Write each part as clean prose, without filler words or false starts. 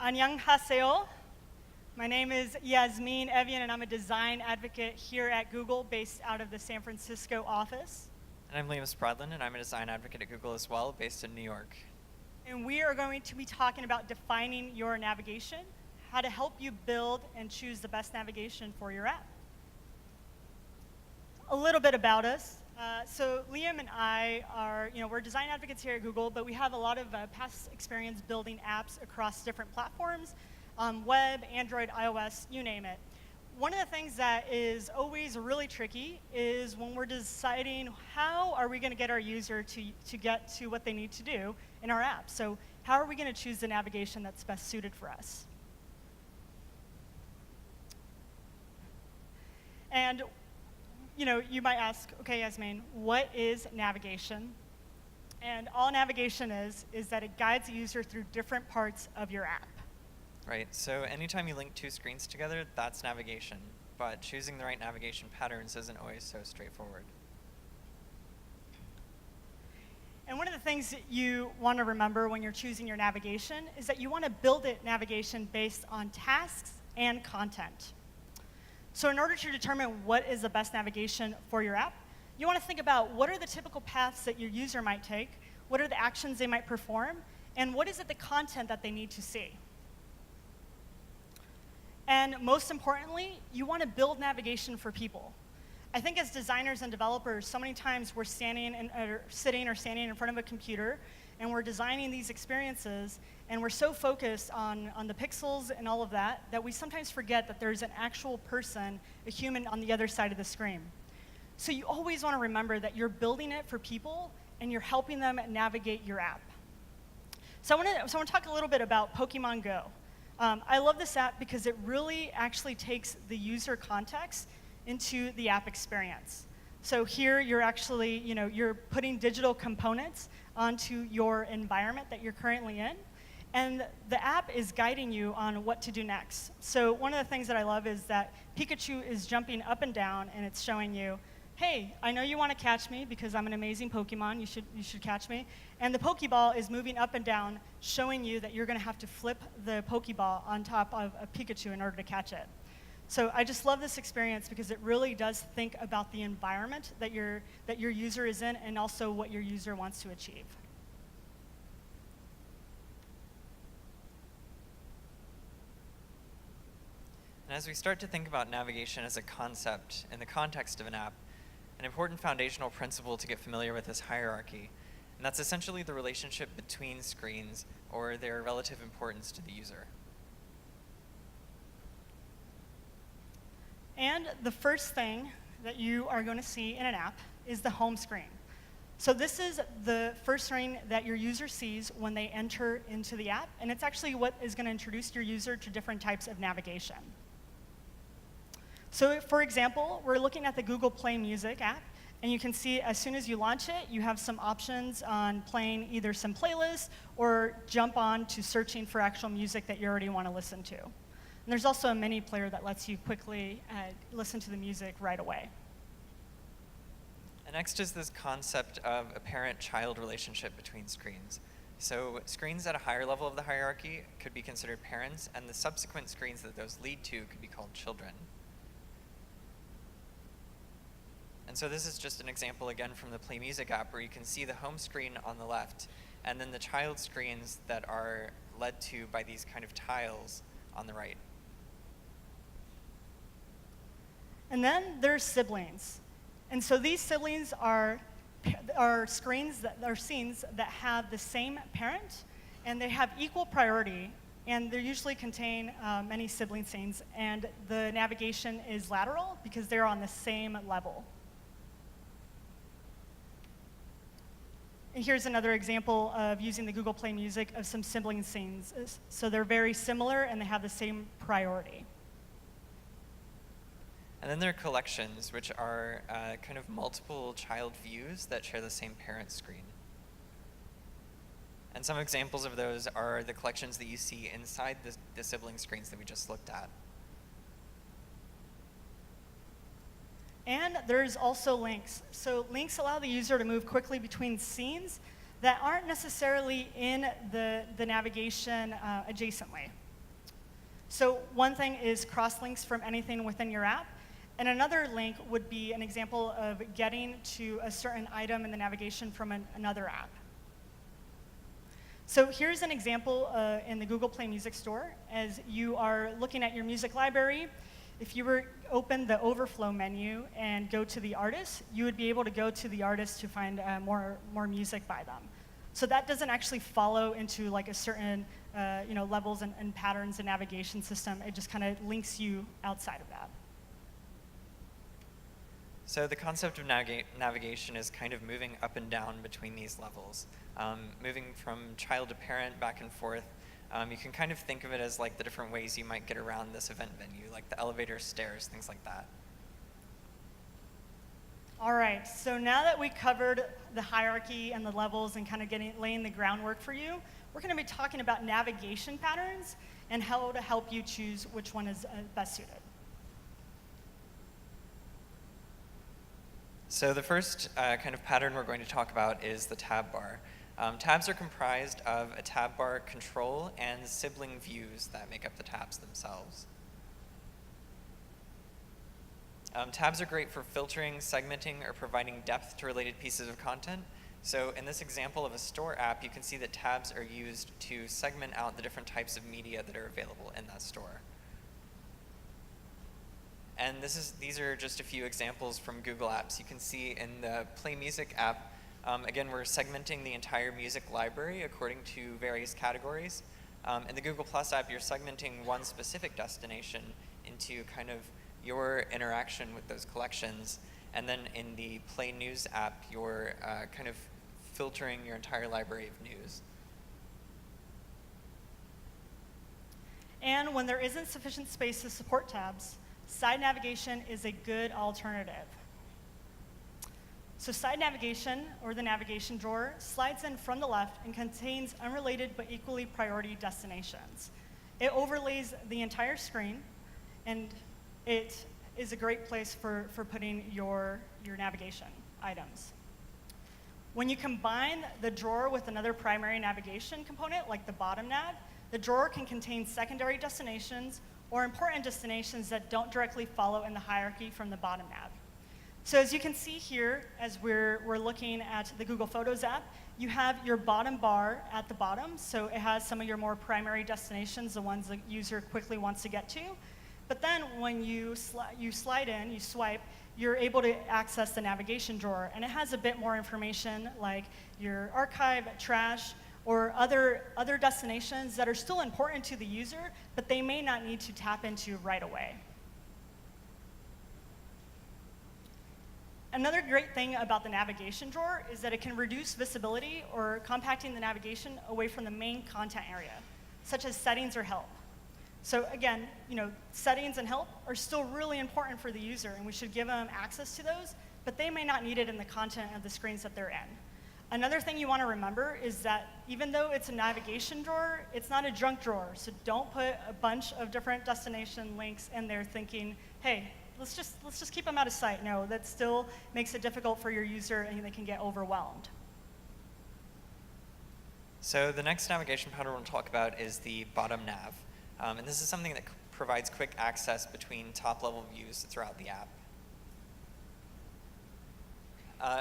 안녕하세요. My name is Yasmine Evjen, and I'm a design advocate here at Google, based out of the San Francisco office. And I'm Spradlin, and I'm a design advocate at Google as well, based in New York. And we are going to be talking about defining your navigation, how to help you build and choose the best navigation for your app. A little bit about us. So Liam and I are, we're design advocates here at Google, but we have a lot of past experience building apps across different platforms, web, Android, iOS, you name it. One of the things that is always really tricky is when we're deciding how are we going to get our user to get to what they need to do in our app. So how are we going to choose the navigation that's best suited for us? And you might ask, okay, Yasmine, what is navigation? And all navigation is that it guides the user through different parts of your app. Right, so anytime you link two screens together, that's navigation. But choosing the right navigation patterns isn't always so straightforward. And one of the things that you want to remember when you're choosing your navigation is that you want to build it navigation based on tasks and content. So in order to determine what is the best navigation for your app, you want to think about what are the typical paths that your user might take, what are the actions they might perform, and what is the content that they need to see. And most importantly, you want to build navigation for people. I think as designers and developers, so many times we're sitting or standing in front of a computer, and we're designing these experiences, and we're so focused on the pixels and all of that, that we sometimes forget that there's an actual person, a human on the other side of the screen. So you always want to remember that you're building it for people, and you're helping them navigate your app. So I want to talk a little bit about Pokemon Go. I love this app because it really actually takes the user context into the app experience. So here you're actually, you're putting digital components onto your environment that you're currently in, and the app is guiding you on what to do next. So one of the things that I love is that Pikachu is jumping up and down, and it's showing you, hey, I know you want to catch me because I'm an amazing Pokemon, you should catch me. And the Pokeball is moving up and down, showing you that you're going to have to flip the Pokeball on top of a Pikachu in order to catch it. So I just love this experience because it really does think about the environment that your user is in, and also what your user wants to achieve. And as we start to think about navigation as a concept in the context of an app, an important foundational principle to get familiar with is hierarchy. And that's essentially the relationship between screens, or their relative importance to the user. And the first thing that you are going to see in an app is the home screen. So this is the first screen that your user sees when they enter into the app, and it's actually what is going to introduce your user to different types of navigation. So for example, we're looking at the Google Play Music app, and you can see as soon as you launch it, you have some options on playing either some playlists or jump on to searching for actual music that you already want to listen to. And there's also a mini player that lets you quickly listen to the music right away. And next is this concept of a parent-child relationship between screens. So screens at a higher level of the hierarchy could be considered parents, and the subsequent screens that those lead to could be called children. And so this is just an example again from the Play Music app, where you can see the home screen on the left, and then the child screens that are led to by these kind of tiles on the right. And then there's siblings. And so these siblings are screens that are scenes that have the same parent, and they have equal priority, and they usually contain many sibling scenes, and the navigation is lateral because they're on the same level. And here's another example of using the Google Play Music of some sibling scenes. So they're very similar, and they have the same priority. And then there are collections, which are kind of multiple child views that share the same parent screen. And some examples of those are the collections that you see inside the sibling screens that we just looked at. And there's also links. So links allow the user to move quickly between scenes that aren't necessarily in the navigation adjacently. So one thing is cross-links from anything within your app, and another link would be an example of getting to a certain item in the navigation from another app. So here's an example in the Google Play Music Store. As you are looking at your music library, if you were open the overflow menu and go to the artist, you would be able to go to the artist to find more music by them. So that doesn't actually follow into like a certain levels and patterns and navigation system. It just kind of links you outside of that. So the concept of navigation is kind of moving up and down between these levels, moving from child to parent, back and forth. You can kind of think of it as like the different ways you might get around this event venue, like the elevator, stairs, things like that. All right, so now that we covered the hierarchy and the levels and kind of laying the groundwork for you, we're going to be talking about navigation patterns and how to help you choose which one is best suited. So the first kind of pattern we're going to talk about is the tab bar. Tabs are comprised of a tab bar control and sibling views that make up the tabs themselves. Tabs are great for filtering, segmenting, or providing depth to related pieces of content. So in this example of a store app, you can see that tabs are used to segment out the different types of media that are available in that store. And these are just a few examples from Google Apps. You can see in the Play Music app, again, we're segmenting the entire music library according to various categories. In the Google Plus app, you're segmenting one specific destination into kind of your interaction with those collections. And then in the Play News app, you're kind of filtering your entire library of news. And when there isn't sufficient space to support tabs, side navigation is a good alternative. So side navigation, or the navigation drawer, slides in from the left and contains unrelated but equally priority destinations. It overlays the entire screen, and it is a great place for putting your navigation items. When you combine the drawer with another primary navigation component, like the bottom nav, the drawer can contain secondary destinations or important destinations that don't directly follow in the hierarchy from the bottom nav. So as you can see here, as we're looking at the Google Photos app, you have your bottom bar at the bottom, so it has some of your more primary destinations, the ones the user quickly wants to get to. But then when you slide in, you swipe, you're able to access the navigation drawer, and it has a bit more information like your archive, trash, or other destinations that are still important to the user, but they may not need to tap into right away. Another great thing about the navigation drawer is that it can reduce visibility or compacting the navigation away from the main content area, such as settings or help. So again, settings and help are still really important for the user, and we should give them access to those, but they may not need it in the content of the screens that they're in. Another thing you want to remember is that even though it's a navigation drawer, it's not a junk drawer. So don't put a bunch of different destination links in there thinking, hey, let's just keep them out of sight. No, that still makes it difficult for your user, and they can get overwhelmed. So the next navigation pattern we'll talk about is the bottom nav. And this is something that provides quick access between top-level views throughout the app.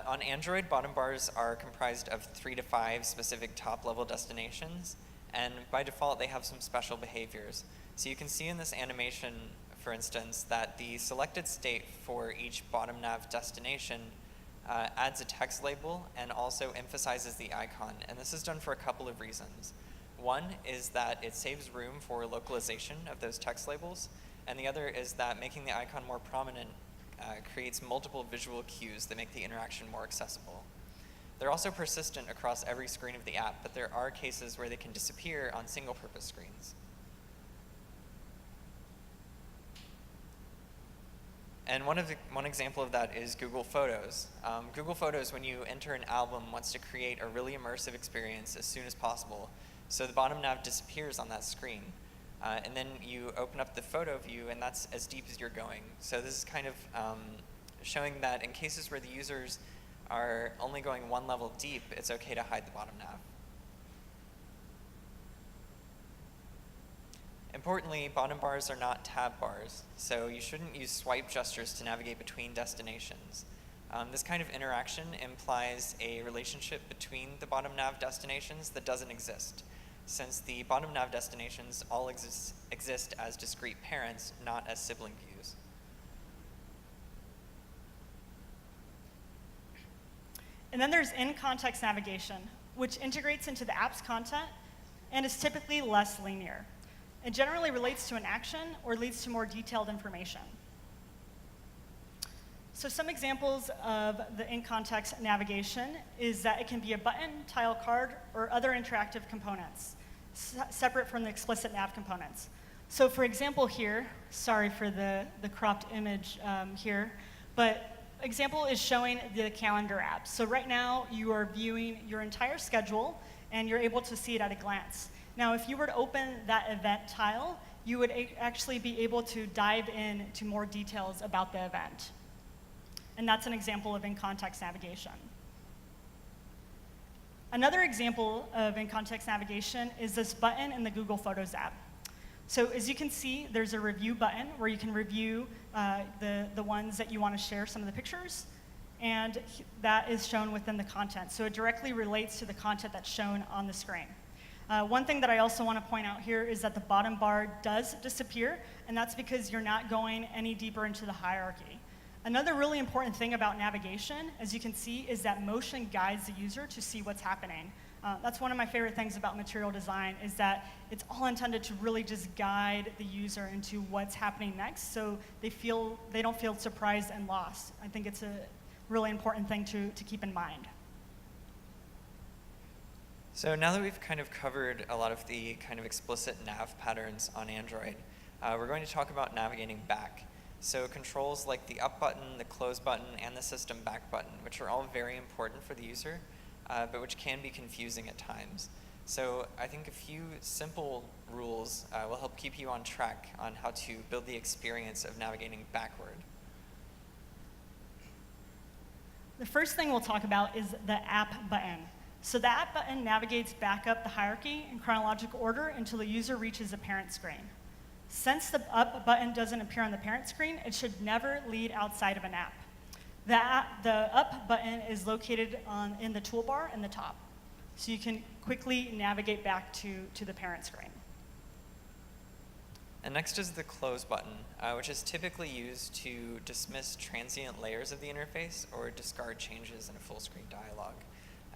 On Android, bottom bars are comprised of 3 to 5 specific top-level destinations, and by default, they have some special behaviors. So you can see in this animation, for instance, that the selected state for each bottom nav destination adds a text label and also emphasizes the icon, and this is done for a couple of reasons. One is that it saves room for localization of those text labels, and the other is that making the icon more prominent creates multiple visual cues that make the interaction more accessible. They're also persistent across every screen of the app, but there are cases where they can disappear on single-purpose screens. And one example of that is Google Photos. Google Photos, when you enter an album, wants to create a really immersive experience as soon as possible. So the bottom nav disappears on that screen. And then you open up the photo view, and that's as deep as you're going. So this is kind of showing that in cases where the users are only going one level deep, it's okay to hide the bottom nav. Importantly, bottom bars are not tab bars, so you shouldn't use swipe gestures to navigate between destinations. This kind of interaction implies a relationship between the bottom nav destinations that doesn't exist, since the bottom nav destinations all exist as discrete parents, not as sibling views. And then there's in-context navigation, which integrates into the app's content and is typically less linear. It generally relates to an action or leads to more detailed information. So some examples of the in-context navigation is that it can be a button, tile card, or other interactive components, separate from the explicit nav components. So for example here, sorry for the cropped image here, but example is showing the calendar app. So right now you are viewing your entire schedule and you're able to see it at a glance. Now if you were to open that event tile, you would actually be able to dive into more details about the event. And that's an example of in-context navigation. Another example of in-context navigation is this button in the Google Photos app. So as you can see, there's a review button where you can review the ones that you want to share some of the pictures, and that is shown within the content. So it directly relates to the content that's shown on the screen. One thing that I also want to point out here is that the bottom bar does disappear, and that's because you're not going any deeper into the hierarchy. Another really important thing about navigation, as you can see, is that motion guides the user to see what's happening. That's one of my favorite things about material design, is that it's all intended to really just guide the user into what's happening next, so they don't feel surprised and lost. I think it's a really important thing to keep in mind. So now that we've kind of covered a lot of the kind of explicit nav patterns on Android, we're going to talk about navigating back. So controls like the up button, the close button, and the system back button, which are all very important for the user, but which can be confusing at times. So I think a few simple rules will help keep you on track on how to build the experience of navigating backward. The first thing we'll talk about is the app button. So the app button navigates back up the hierarchy in chronological order until the user reaches the parent screen. Since the up button doesn't appear on the parent screen, it should never lead outside of an app. The up button is located in the toolbar in the top, so you can quickly navigate back to the parent screen. And next is the close button, which is typically used to dismiss transient layers of the interface or discard changes in a full screen dialog.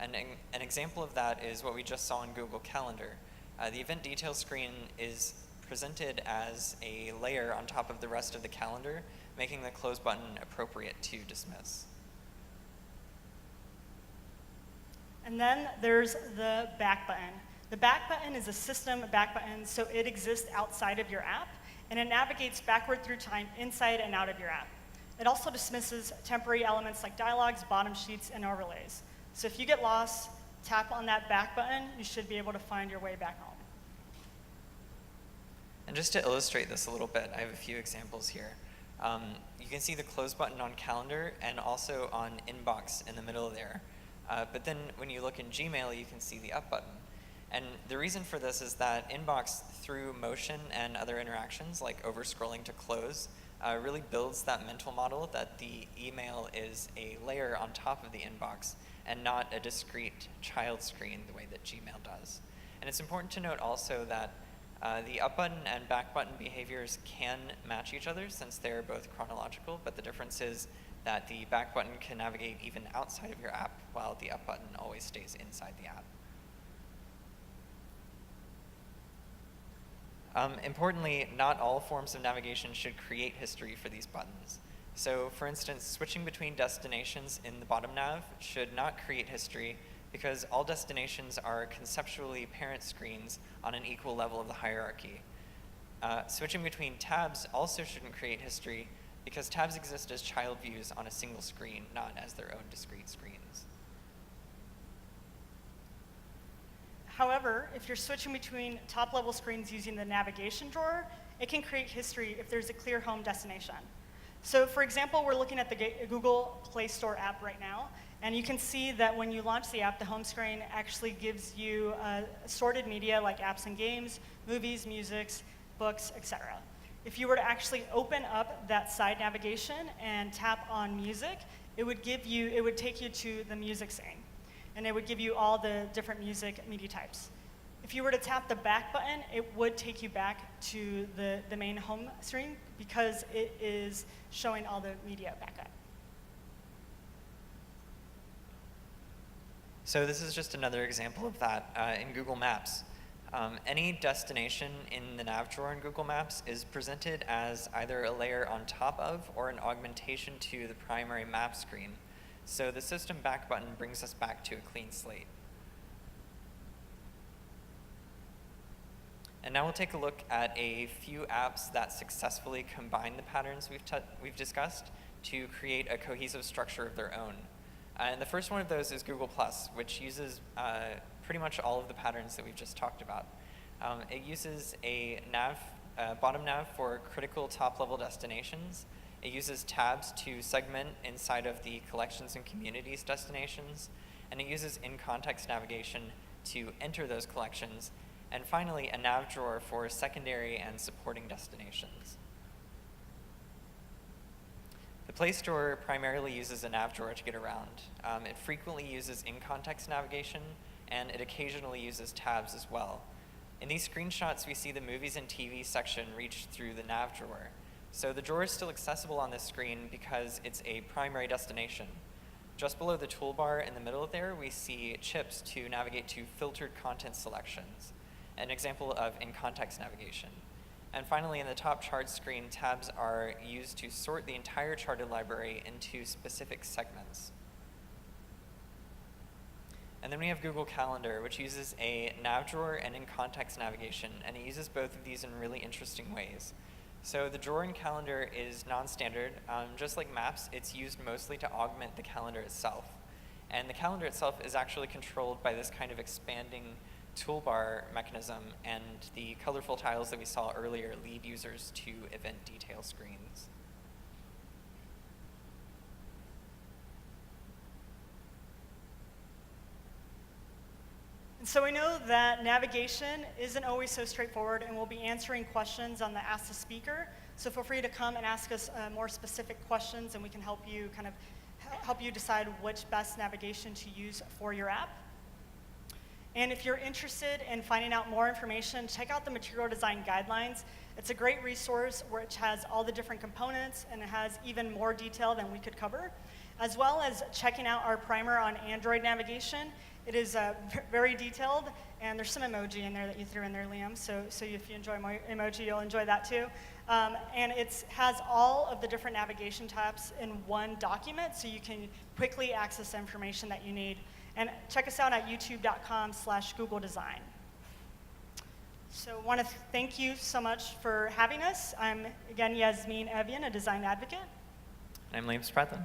And an example of that is what we just saw in Google Calendar. The event details screen is presented as a layer on top of the rest of the calendar, making the close button appropriate to dismiss. And then there's the back button. The back button is a system back button, so it exists outside of your app, and it navigates backward through time inside and out of your app. It also dismisses temporary elements like dialogues, bottom sheets, and overlays. So if you get lost, tap on that back button, you should be able to find your way back home. And just to illustrate this a little bit, I have a few examples here. You can see the close button on Calendar and also on Inbox in the middle there. But then when you look in Gmail, you can see the up button. And the reason for this is that Inbox, through motion and other interactions like over-scrolling to close, really builds that mental model that the email is a layer on top of the inbox and not a discrete child screen the way that Gmail does. And it's important to note also that the up button and back button behaviors can match each other since they're both chronological, but the difference is that the back button can navigate even outside of your app, while the up button always stays inside the app. Importantly, not all forms of navigation should create history for these buttons. So for instance, switching between destinations in the bottom nav should not create history because all destinations are conceptually parent screens on an equal level of the hierarchy. Switching between tabs also shouldn't create history because tabs exist as child views on a single screen, not as their own discrete screens. However, if you're switching between top-level screens using the navigation drawer, it can create history if there's a clear home destination. So for example, we're looking at the Google Play Store app right now, and you can see that when you launch the app, the home screen actually gives you assorted media like apps and games, movies, music, books, etc. If you were to actually open up that side navigation and tap on music, it would take you to the music scene, and it would give you all the different music media types. If you were to tap the back button, it would take you back to the main home screen because it is showing all the media back up. So this is just another example of that in Google Maps. Any destination in the nav drawer in Google Maps is presented as either a layer on top of or an augmentation to the primary map screen. So the system back button brings us back to a clean slate. And now we'll take a look at a few apps that successfully combine the patterns we've discussed to create a cohesive structure of their own. And the first one of those is Google+, which uses pretty much all of the patterns that we've just talked about. It uses a bottom nav for critical top-level destinations. It uses tabs to segment inside of the collections and communities destinations. And it uses in-context navigation to enter those collections. And finally, a nav drawer for secondary and supporting destinations. The Play Store primarily uses a nav drawer to get around. It frequently uses in-context navigation, and it occasionally uses tabs as well. In these screenshots, we see the movies and TV section reach through the nav drawer. So the drawer is still accessible on this screen because it's a primary destination. Just below the toolbar in the middle there, we see chips to navigate to filtered content selections, an example of in-context navigation. And finally, in the top chart screen, tabs are used to sort the entire charted library into specific segments. And then we have Google Calendar, which uses a nav drawer and in-context navigation, and it uses both of these in really interesting ways. So the drawer in Calendar is non-standard. Just like Maps, it's used mostly to augment the calendar itself. And the calendar itself is actually controlled by this kind of expanding toolbar mechanism, and the colorful tiles that we saw earlier lead users to event detail screens. And so we know that navigation isn't always so straightforward, and we'll be answering questions on the Ask the Speaker. So feel free to come and ask us more specific questions, and we can help you decide which best navigation to use for your app. And if you're interested in finding out more information, check out the Material Design Guidelines. It's a great resource which has all the different components, and it has even more detail than we could cover, as well as checking out our primer on Android navigation. It is very detailed, and there's some emoji in there that you threw in there, Liam, so if you enjoy emoji, you'll enjoy that too. And it has all of the different navigation tabs in one document, so you can quickly access the information that you need. And check us out at youtube.com/Google Design. So I want to thank you so much for having us. I'm, again, Yasmine Evjen, a design advocate. And I'm Liam Spradlin.